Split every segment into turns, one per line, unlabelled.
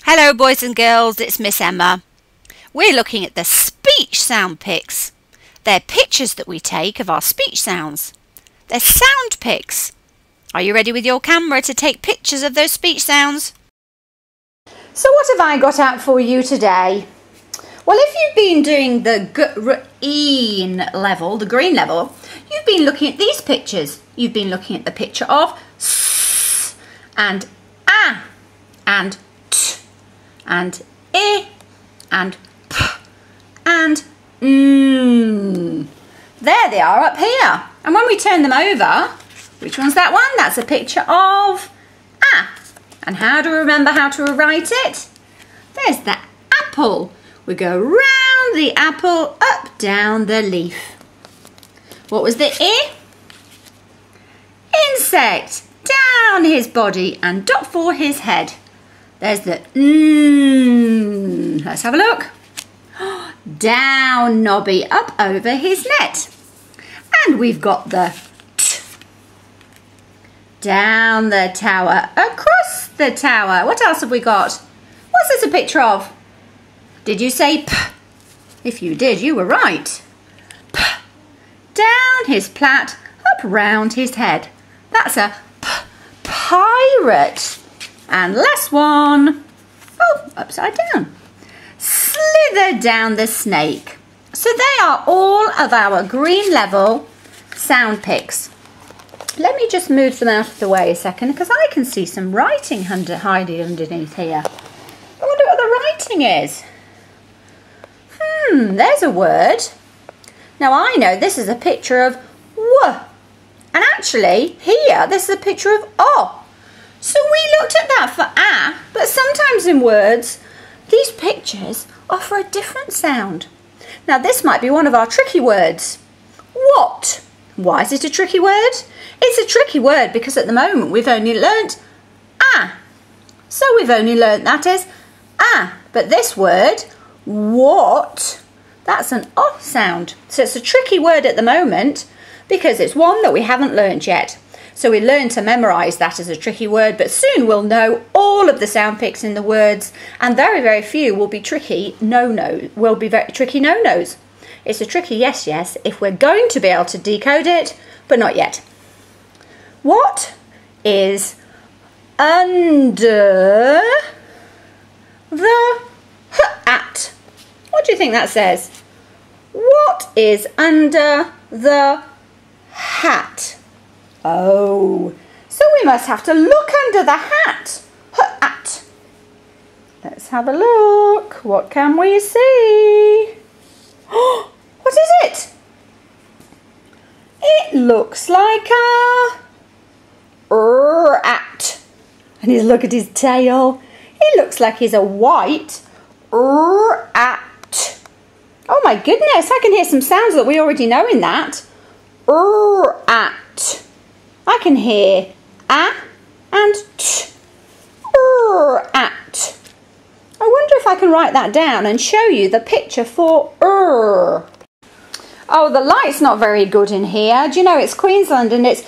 Hello boys and girls, it's Miss Emma. We're looking at the speech sound pics. They're pictures that we take of our speech sounds. They're sound pics. Are you ready with your camera to take pictures of those speech sounds?
So what have I got out for you today? Well, if you've been doing the green level, you've been looking at these pictures. You've been looking at the picture of S and A and T and I and P and N. There they are up here. And when we turn them over, which one's that one? That's a picture of A. And how do we remember how to write it? There's the apple. We go round the apple, up, down the leaf. What was the I? Insect. Down his body and dot for his head. There's the N. Let's have a look. Down Nobby, up over his net. And we've got the T. Down the tower, across the tower. What else have we got? What's this a picture of? Did you say P? If you did, you were right. P. Down his plat, up round his head. That's a pirate. And last one. Oh, upside down. Slither down the snake. So they are all of our green level sound pics. Let me just move them out of the way a second because I can see some writing hiding underneath here. I wonder what the writing is. There's a word. Now I know this is a picture of W. And actually here this is a picture of O. So we looked at that for A, but sometimes in words these pictures offer a different sound. Now this might be one of our tricky words. What? Why is it a tricky word? It's a tricky word because at the moment we've only learnt A. So we've only learnt that as A. But this word, what, that's an O sound. So it's a tricky word at the moment because it's one that we haven't learnt yet. So we learn to memorise that as a tricky word, but soon we'll know all of the sound pics in the words, and very, very few will be tricky no-nos. It's a tricky yes if we're going to be able to decode it, but not yet. What is under the hat? What do you think that says? What is under the hat? Oh, so we must have to look under the hat. Hat. Let's have a look. What can we see? What is it? It looks like a rat. And look at his tail. It looks like he's a white rat. Oh my goodness, I can hear some sounds that we already know in that. Rat. I can hear A and T. At. I wonder if I can write that down and show you the picture for Oh, the light's not very good in here. Do you know it's Queensland and it's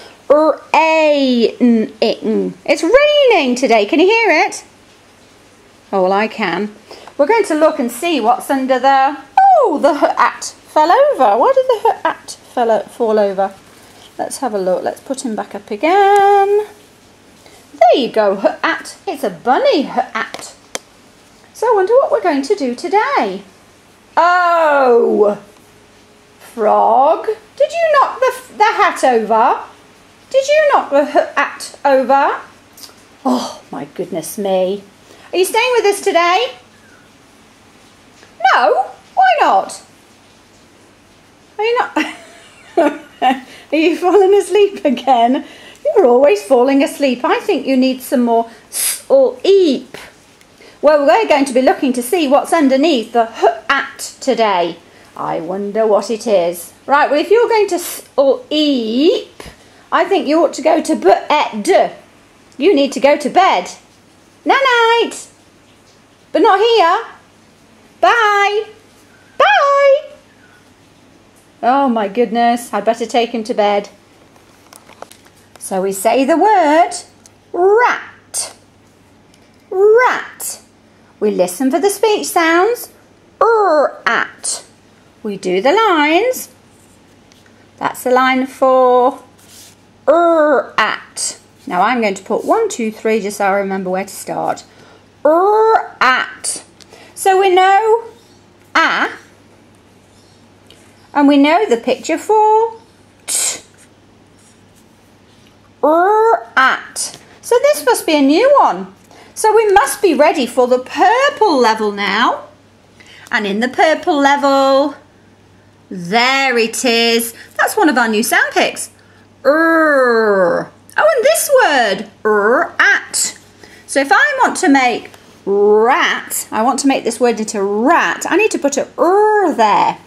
It's raining today. Can you hear it? Oh, well, I can. We're going to look and see what's under the... Oh, the hat fell over. Why did the hat fall over? Let's have a look. Let's put him back up again. There you go, hat. It's a bunny hat. So I wonder what we're going to do today. Oh, frog. Did you knock the hat over? Did you knock the hat over? Oh, my goodness me. Are you staying with us today? No? Why not? Are you not? Are you falling asleep again? You're always falling asleep. I think you need some more sleep. Well, we're going to be looking to see what's underneath the hat today. I wonder what it is. Right, well, if you're going to sleep, I think you ought to go to bed. You need to go to bed. Night-night. But not here. Bye. Bye. Oh my goodness, I'd better take him to bed. So we say the word rat. Rat. We listen for the speech sounds. At. We do the lines. That's the line for at. Now I'm going to put 1, 2, 3 just so I remember where to start. At. So we know a, and we know the picture for t. At. So this must be a new one. So we must be ready for the purple level now. And in the purple level, there it is. That's one of our new sound pics. Oh, and this word, at. So if I want to make rat, I want to make this word into rat, I need to put a there.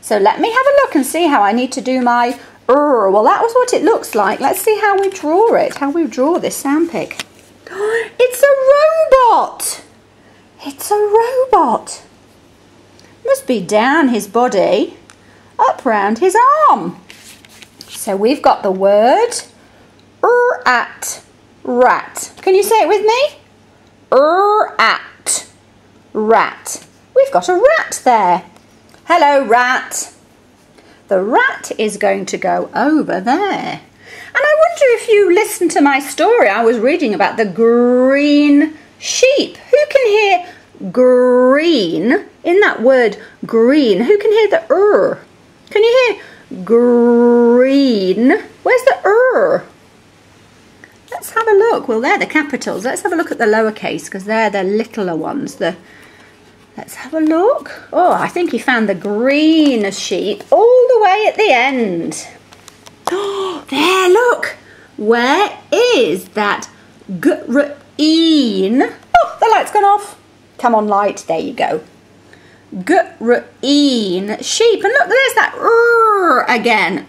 So let me have a look and see how I need to do my well, that was what it looks like. Let's see how we draw it, how we draw this sound pic. It's a robot. It's a robot. Must be down his body, up round his arm. So we've got the word at, rat. Can you say it with me? At, rat. We've got a rat there. Hello, rat. The rat is going to go over there. And I wonder if you listened to my story. I was reading about the green sheep. Who can hear green in that word green? Who can hear the Can you hear green? Where's the Let's have a look. Well, they're the capitals. Let's have a look at the lowercase because they're the littler ones. Let's have a look. Oh, I think he found the green sheep all the way at the end. Oh, there, look. Where is that green? Oh, the light's gone off. Come on, light. There you go. Green sheep. And look, there's that again.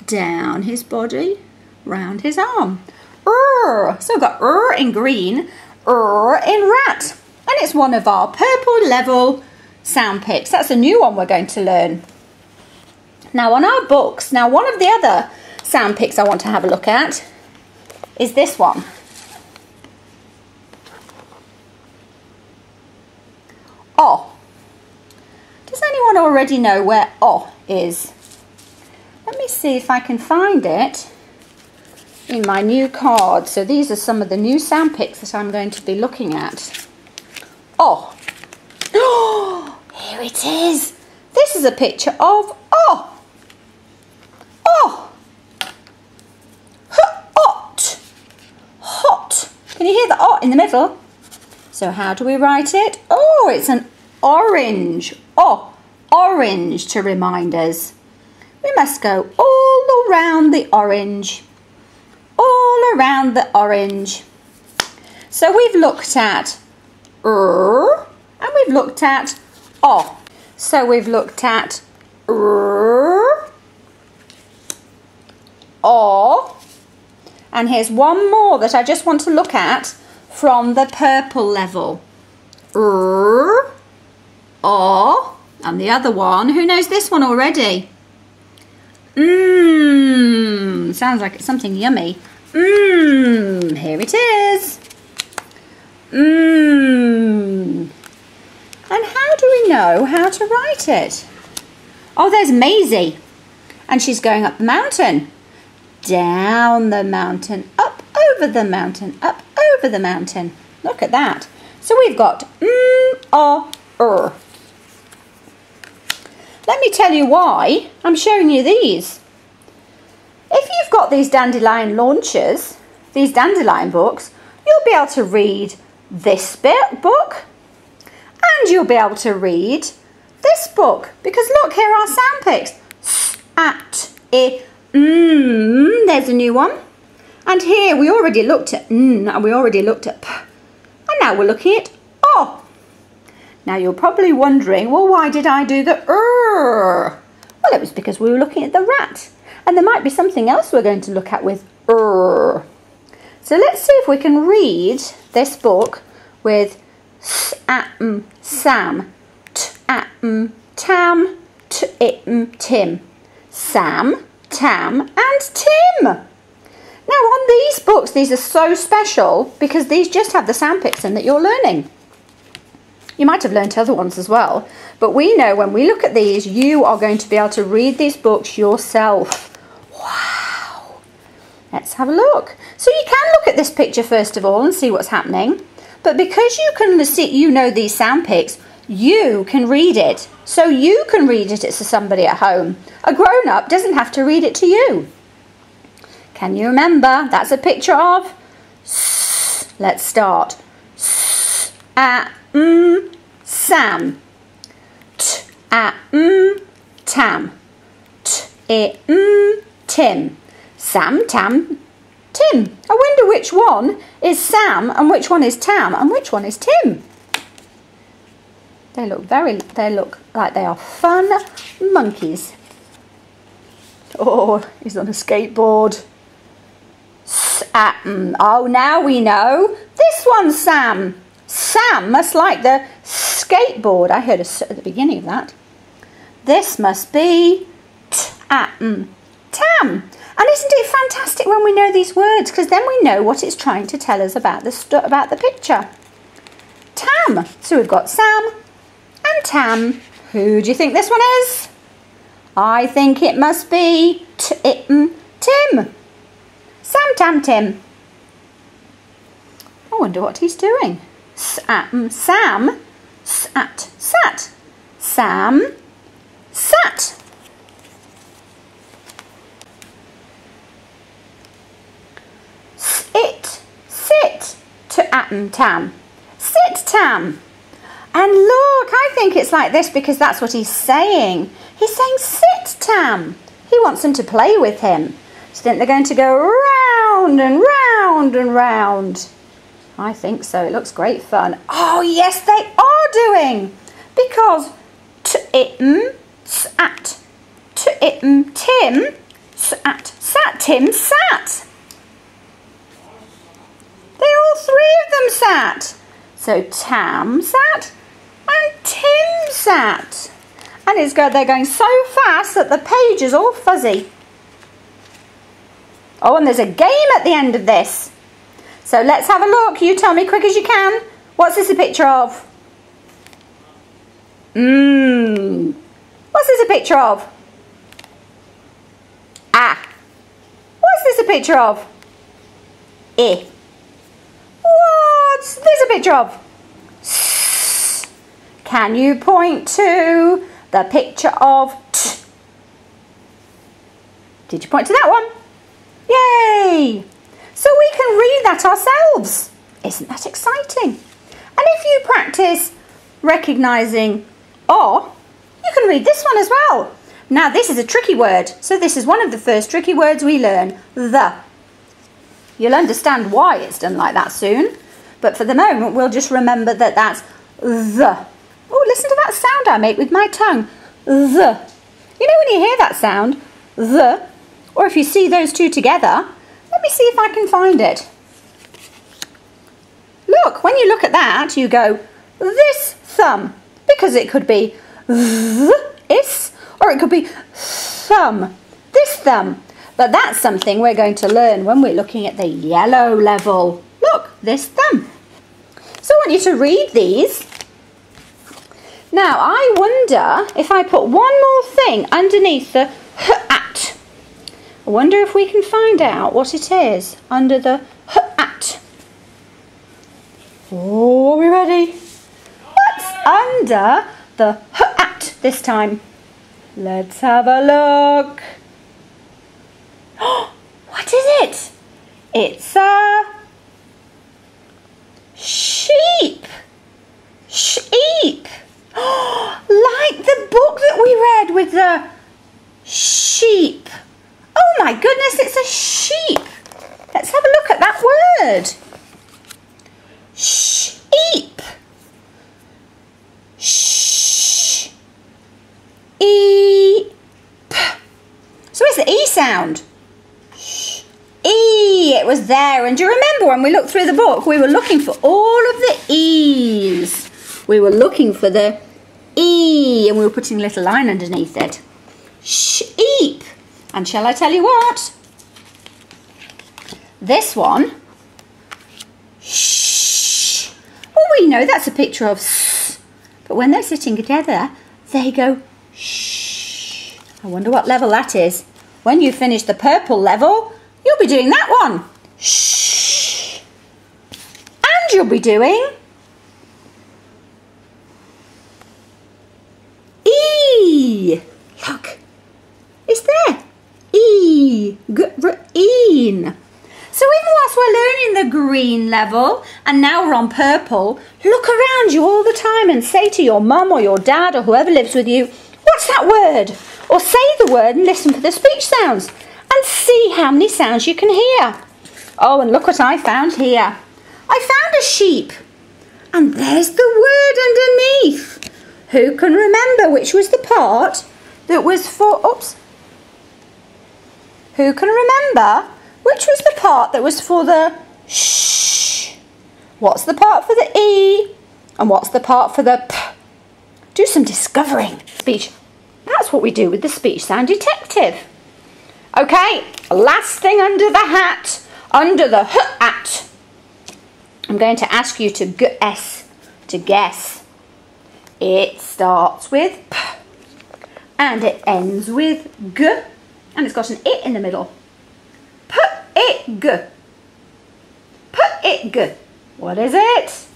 Down his body, round his arm. So we've got in green, in rat. And it's one of our purple level sound pics. That's a new one we're going to learn. Now on our books, now one of the other sound pics I want to have a look at is this one. Oh. Does anyone already know where oh is? Let me see if I can find it in my new card. So these are some of the new sound pics that I'm going to be looking at. Oh. Oh, here it is. This is a picture of oh. Oh. Hot. Hot. Can you hear the oh in the middle? So how do we write it? Oh, it's an orange. Oh, orange to remind us. We must go all around the orange. All around the orange. So we've looked at and we've looked at oh. So we've looked at and here's one more that I just want to look at from the purple level. And the other one, who knows this one already? Sounds like it's something yummy. Here it is. And how do we know how to write it? Oh, there's Maisie. And she's going up the mountain. Down the mountain. Up over the mountain. Up over the mountain. Look at that. So we've got Let me tell you why I'm showing you these. If you've got these dandelion launchers, these dandelion books, you'll be able to read this book and you'll be able to read this book because look, here are sound pics. There's a new one. And here we already looked at and we already looked at p. And now we're looking at oh. Now you're probably wondering, well, why did I do the Well, it was because we were looking at the rat. And there might be something else we're going to look at with So let's see if we can read this book with sam, tam, tim. Sam, Tam and Tim. Now on these books, these are so special because these just have the sound pics in that you're learning. You might have learnt other ones as well, but we know when we look at these, you are going to be able to read these books yourself. Wow. Let's have a look. So you can look at this picture first of all and see what's happening, but because you can see, you know these sound pics, you can read it. So you can read it to somebody at home. A grown-up doesn't have to read it to you. Can you remember? That's a picture of S. Let's start. S, a, Sam. T, a, Tam. T, I, Tim. Sam, Tam, Tim. I wonder which one is Sam and which one is Tam and which one is Tim. They look like they are fun monkeys. Oh, he's on a skateboard. Oh, now we know. This one's Sam. Sam must like the skateboard. I heard a at the beginning of that. This must be Tam. And isn't it fantastic when we know these words? Because then we know what it's trying to tell us about the picture. Tam. So we've got Sam and Tam. Who do you think this one is? I think it must be Tim. Sam, Tam, Tim. I wonder what he's doing. Sam, sat, sat. Sam, sat. Sit, sit. Tam. Sit, Tam. And look, I think it's like this because that's what he's saying. He's saying, sit, Tam. He wants them to play with him. So think they're going to go round and round and round. I think so. It looks great fun. Oh, yes, they are doing. Because sat. Tim, sat. Sat, Tim, sat. All three of them sat. So Tam sat and Tim sat. And they're going so fast that the page is all fuzzy. Oh, and there's a game at the end of this. So let's have a look. You tell me quick as you can. What's this a picture of? What's this a picture of? Ah. What's this a picture of? Eh. What's this a picture of? S. Can you point to the picture of T? Did you point to that one? Yay! So we can read that ourselves. Isn't that exciting? And if you practice recognising O, you can read this one as well. Now this is a tricky word. So this is one of the first tricky words we learn, the. You'll understand why it's done like that soon. But for the moment, we'll just remember that that's the. Oh, listen to that sound I make with my tongue. The. You know when you hear that sound, the, or if you see those two together, let me see if I can find it. Look, when you look at that, you go, this thumb, because it could be this, or it could be thumb, this thumb. But that's something we're going to learn when we're looking at the yellow level. Look, this thumb. So I want you to read these. Now, I wonder if I put one more thing underneath the at. I wonder if we can find out what it is under the at. Oh, are we ready? What's under the at this time? Let's have a look. What is it? It's a sheep. Sheep. Like the book that we read with the sheep. Oh my goodness, it's a sheep. Let's have a look at that word. Sheep. Sheep. So where's the E sound? E, it was there. And do you remember when we looked through the book, we were looking for all of the E's. We were looking for the E and we were putting a little line underneath it. Sheep. And shall I tell you what? This one, shh. Well, we know that's a picture of s, but when they're sitting together, they go shh. I wonder what level that is. When you finish the purple level, you'll be doing that one. Shh. And you'll be doing E. Look, it's there. E. Green. So even whilst we're learning the green level and now we're on purple, look around you all the time and say to your mum or your dad or whoever lives with you, what's that word? Or say the word and listen for the speech sounds and see how many sounds you can hear. Oh, and look what I found here. I found a sheep. And there's the word underneath. Who can remember which was the part that was for, oops. Who can remember which was the part that was for the shh? What's the part for the E? And what's the part for the P? Do some discovering. Speech. That's what we do with the speech sound detective. Okay, last thing under the hat, under the hat. I'm going to ask you to guess. It starts with P and it ends with G and it's got an it in the middle. P-it-g. P-it-g. What is it?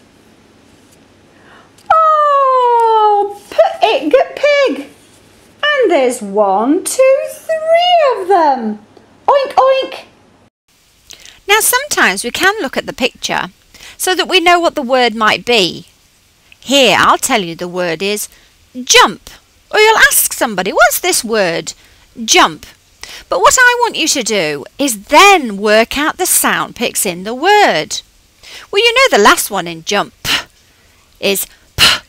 Oh, P-it-g pig. And there's 1, 2, 3 of them. Oink, oink.
Now sometimes we can look at the picture so that we know what the word might be. Here I'll tell you the word is jump. Or you'll ask somebody, what's this word? Jump. But what I want you to do is then work out the sound picks in the word. Well, you know the last one in jump is P.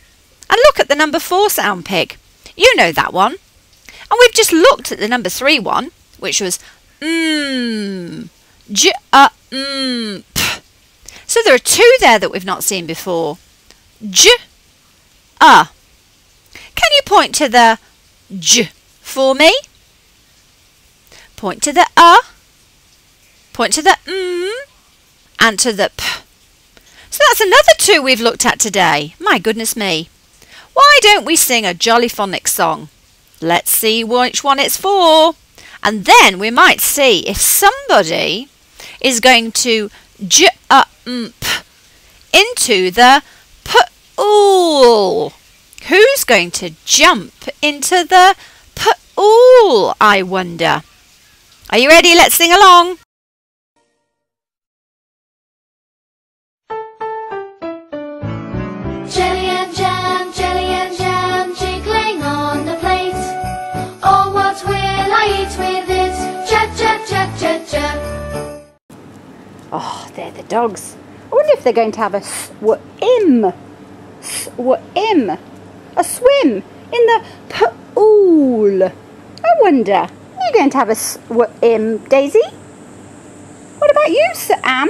And look at the number 4 sound pick. You know that one. And we've just looked at the number 3 one, which was P. So there are 2 there that we've not seen before. J, Can you point to the J for me? Point to the point to the and to the P. So that's another 2 we've looked at today. My goodness me. Why don't we sing a jolly phonics song? Let's see which one it's for. And then we might see if somebody is going to jump into the pool. Who's going to jump into the pool, I wonder? Are you ready? Let's sing along.
Jelly and jam, jiggling on the plate. Oh, what will I eat with it? Cha.
Oh, they're the dogs. I wonder if they're going to have a swim. A swim in the pool. I wonder, are you going to have a swim, Daisy? What about you, Sam?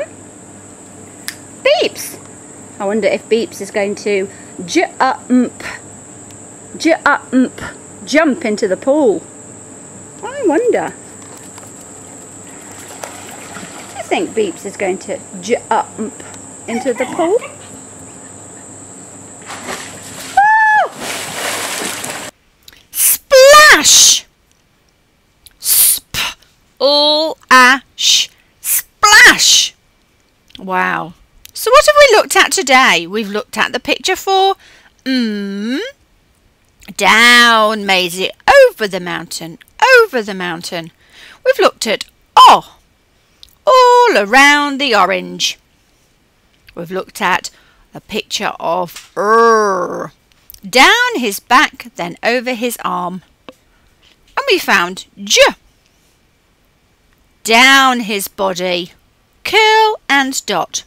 Beeps. I wonder if Beeps is going to jump into the pool. I wonder. Do you think Beeps is going to jump into the pool?
Splash! Splash! Splash! Wow. So what have we looked at today? We've looked at the picture for down Maisie, over the mountain, over the mountain. We've looked at all around the orange. We've looked at a picture of down his back, then over his arm. And we found J, down his body, curl and dot.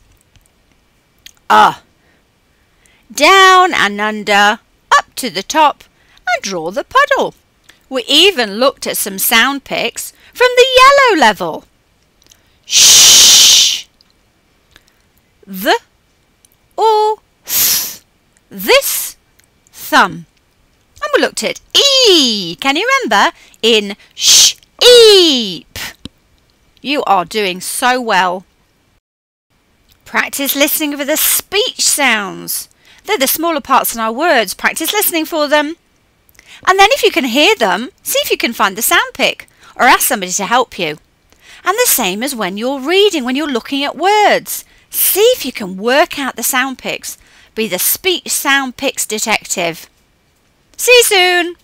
Down and under, up to the top, and draw the puddle. We even looked at some sound picks from the yellow level. Shh, the, or, th, this, thumb. And we looked at E. Can you remember? In sheep. You are doing so well. Practice listening for the speech sounds. They're the smaller parts in our words. Practice listening for them. And then if you can hear them, see if you can find the sound pic or ask somebody to help you. And the same as when you're reading, when you're looking at words. See if you can work out the sound pics. Be the speech sound pics detective. See you soon.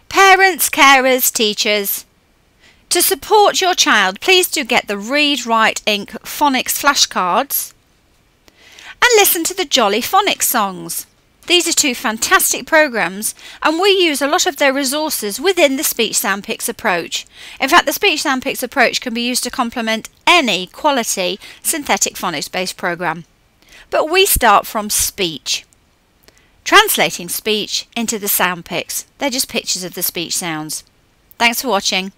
Parents, carers, teachers. To support your child, please do get the Read, Write, Ink Phonics flashcards and listen to the Jolly Phonics songs. These are two fantastic programs and we use a lot of their resources within the Speech Sound Pics approach. In fact, the Speech Sound Pics approach can be used to complement any quality synthetic phonics based program. But we start from speech. Translating speech into the sound pics. They're just pictures of the speech sounds. Thanks for watching.